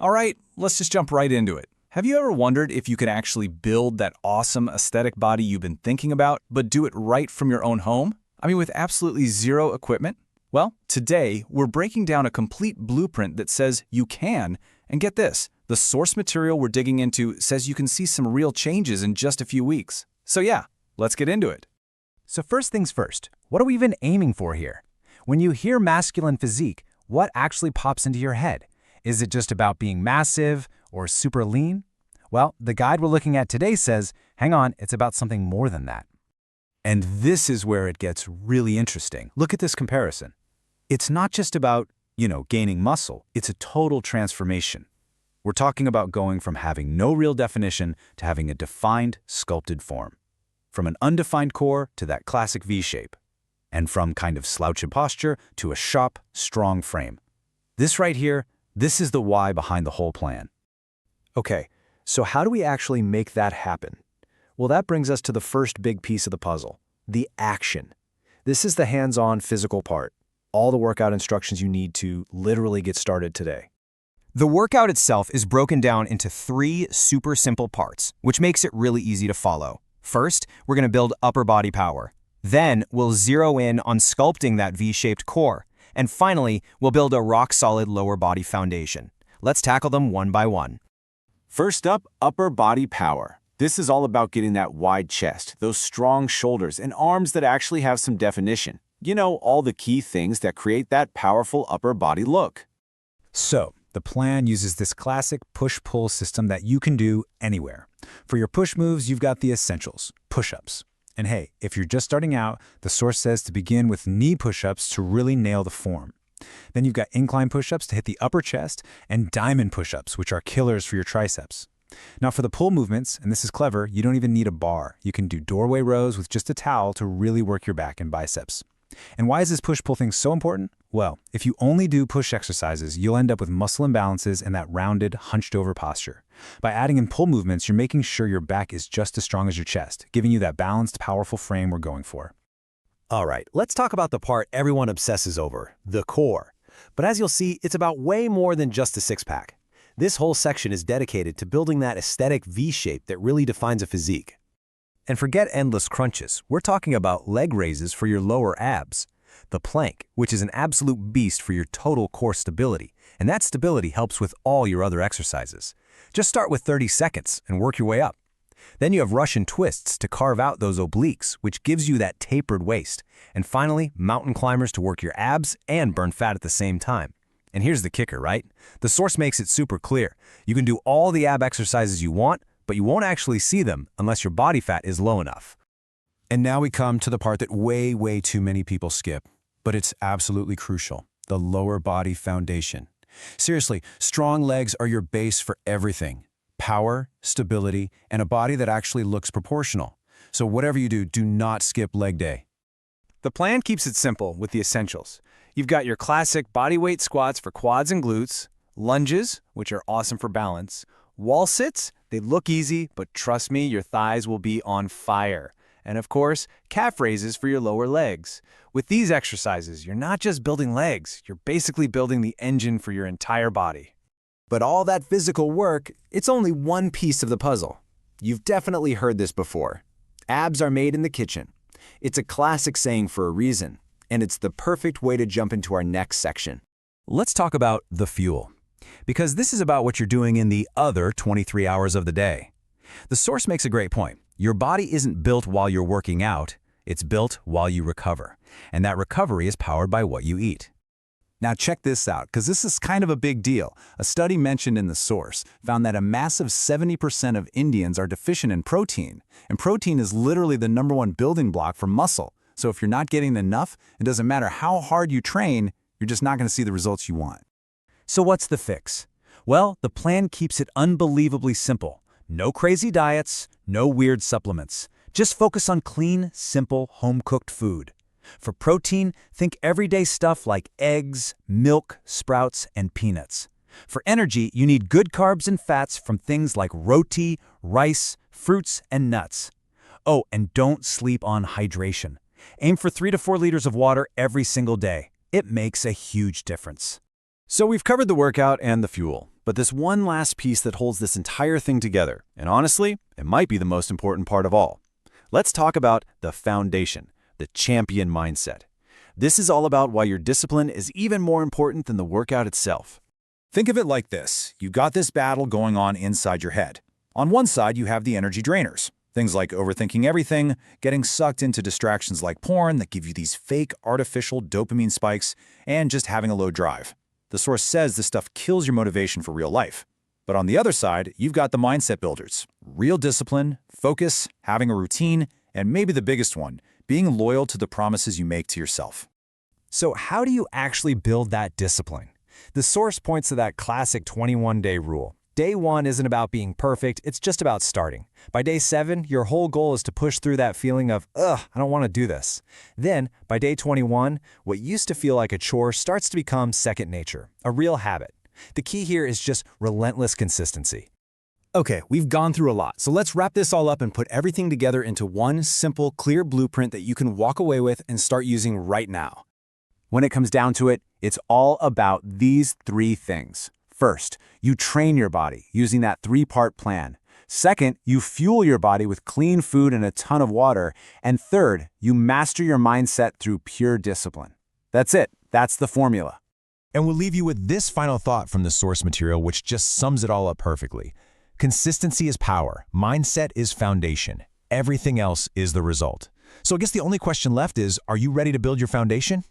All right, let's just jump right into it. Have you ever wondered if you could actually build that awesome aesthetic body you've been thinking about, but do it right from your own home? I mean, with absolutely zero equipment? Well, today, we're breaking down a complete blueprint that says you can, and get this, the source material we're digging into says you can see some real changes in just a few weeks. So yeah, let's get into it. So first things first, what are we even aiming for here? When you hear masculine physique, what actually pops into your head? Is it just about being massive or super lean? Well, the guide we're looking at today says, hang on, it's about something more than that. And this is where it gets really interesting. Look at this comparison. It's not just about, gaining muscle. It's a total transformation. We're talking about going from having no real definition to having a defined, sculpted form. From an undefined core to that classic V shape. And from kind of slouchy posture to a sharp, strong frame. This right here, this is the why behind the whole plan. Okay, so how do we actually make that happen? Well, that brings us to the first big piece of the puzzle, the action. This is the hands-on physical part, all the workout instructions you need to literally get started today. The workout itself is broken down into 3 super simple parts, which makes it really easy to follow. First, we're going to build upper body power. Then, we'll zero in on sculpting that V-shaped core. And finally, we'll build a rock-solid lower body foundation. Let's tackle them one by one. First up, upper body power. This is all about getting that wide chest, those strong shoulders, and arms that actually have some definition. All the key things that create that powerful upper body look. So, the plan uses this classic push-pull system that you can do anywhere. For your push moves, you've got the essentials, push-ups. And hey, if you're just starting out, the source says to begin with knee push-ups to really nail the form. Then you've got incline push-ups to hit the upper chest and diamond push-ups, which are killers for your triceps. Now for the pull movements, and this is clever, you don't even need a bar. You can do doorway rows with just a towel to really work your back and biceps. And why is this push-pull thing so important? Well, if you only do push exercises, you'll end up with muscle imbalances and that rounded, hunched-over posture. By adding in pull movements, you're making sure your back is just as strong as your chest, giving you that balanced, powerful frame we're going for. All right, let's talk about the part everyone obsesses over, the core. But as you'll see, it's about way more than just a six-pack. This whole section is dedicated to building that aesthetic V-shape that really defines a physique. And forget endless crunches. We're talking about leg raises for your lower abs. The plank, which is an absolute beast for your total core stability. And that stability helps with all your other exercises. Just start with 30 seconds and work your way up. Then you have Russian twists to carve out those obliques, which gives you that tapered waist. And finally, mountain climbers to work your abs and burn fat at the same time. And here's the kicker, right? The source makes it super clear. You can do all the ab exercises you want, but you won't actually see them unless your body fat is low enough. And now we come to the part that way too many people skip. But it's absolutely crucial, the lower body foundation. Seriously, strong legs are your base for everything. Power, stability, and a body that actually looks proportional. So whatever you do, do not skip leg day. The plan keeps it simple with the essentials. You've got your classic bodyweight squats for quads and glutes, lunges, which are awesome for balance, wall sits, they look easy, but trust me, your thighs will be on fire. And of course, calf raises for your lower legs. With these exercises, you're not just building legs, you're basically building the engine for your entire body. But all that physical work, it's only one piece of the puzzle. You've definitely heard this before. Abs are made in the kitchen. It's a classic saying for a reason, and it's the perfect way to jump into our next section. Let's talk about the fuel, because this is about what you're doing in the other 23 hours of the day. The source makes a great point. Your body isn't built while you're working out, it's built while you recover. And that recovery is powered by what you eat. Now check this out, because this is kind of a big deal. A study mentioned in the source found that a massive 70% of Indians are deficient in protein. And protein is literally the #1 building block for muscle. So if you're not getting enough, it doesn't matter how hard you train, you're just not going to see the results you want. So what's the fix? Well, the plan keeps it unbelievably simple. No crazy diets, no weird supplements. Just focus on clean, simple, home-cooked food. For protein, think everyday stuff like eggs, milk, sprouts, and peanuts. For energy, you need good carbs and fats from things like roti, rice, fruits, and nuts. Oh, and don't sleep on hydration. Aim for 3 to 4 liters of water every single day. It makes a huge difference. So we've covered the workout and the fuel. But this one last piece that holds this entire thing together, and honestly, it might be the most important part of all. Let's talk about the foundation, the champion mindset. This is all about why your discipline is even more important than the workout itself. Think of it like this. You've got this battle going on inside your head. On one side, you have the energy drainers. Things like overthinking everything, getting sucked into distractions like porn that give you these fake artificial dopamine spikes, and just having a low drive. The source says this stuff kills your motivation for real life. But on the other side, you've got the mindset builders. Real discipline, focus, having a routine, and maybe the biggest one, being loyal to the promises you make to yourself. So how do you actually build that discipline? The source points to that classic 21-day rule. Day 1 isn't about being perfect, it's just about starting. By day 7, your whole goal is to push through that feeling of, I don't want to do this. Then, by day 21, what used to feel like a chore starts to become second nature, a real habit. The key here is just relentless consistency. Okay, we've gone through a lot, so let's wrap this all up and put everything together into one simple, clear blueprint that you can walk away with and start using right now. When it comes down to it, it's all about these 3 things. First, you train your body using that 3-part plan. Second, you fuel your body with clean food and a ton of water. And third, you master your mindset through pure discipline. That's it. That's the formula. And we'll leave you with this final thought from the source material, which just sums it all up perfectly. Consistency is power. Mindset is foundation. Everything else is the result. So I guess the only question left is, are you ready to build your foundation?